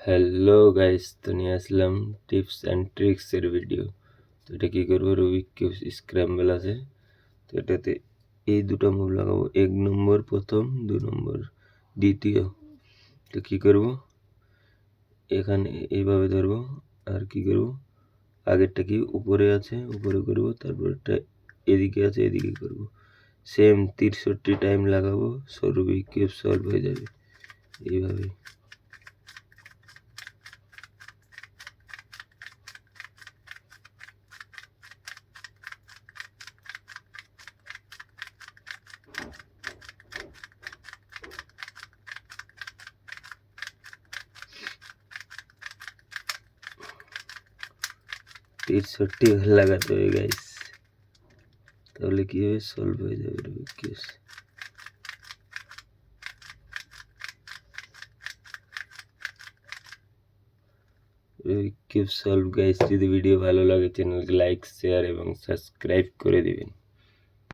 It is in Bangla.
হ্যালো গাইস, তো নিয়ে আসলাম টিপস অ্যান্ড ট্রিক্সের ভিডিও। তো এটা কী করবো, রুবিক কিউব স্ক্র্যাম্বল আছে, তো এটাতে এই দুটো মুভ লাগাবো, 1 নম্বর প্রথম, 2 নম্বর দ্বিতীয়। তো কী করবো, এখানে এইভাবে ধরবো, আর কি করবো, আগেরটা কি উপরে আছে উপরে করবো, তারপরটা এদিকে আছে এদিকে করবো, সেম 63 টাইম লাগাবো, রুবিক কিউব সলভ হয়ে যাবে এইভাবে। তীর লাগাতে হবে গাইস, তাহলে কি হবে, সলভ হয়ে যাবে Rubik cube. Rubik cube solve guys. যদি ভিডিও ভালো লাগে চ্যানেলকে লাইক, শেয়ার এবং সাবস্ক্রাইব করে দিবেন।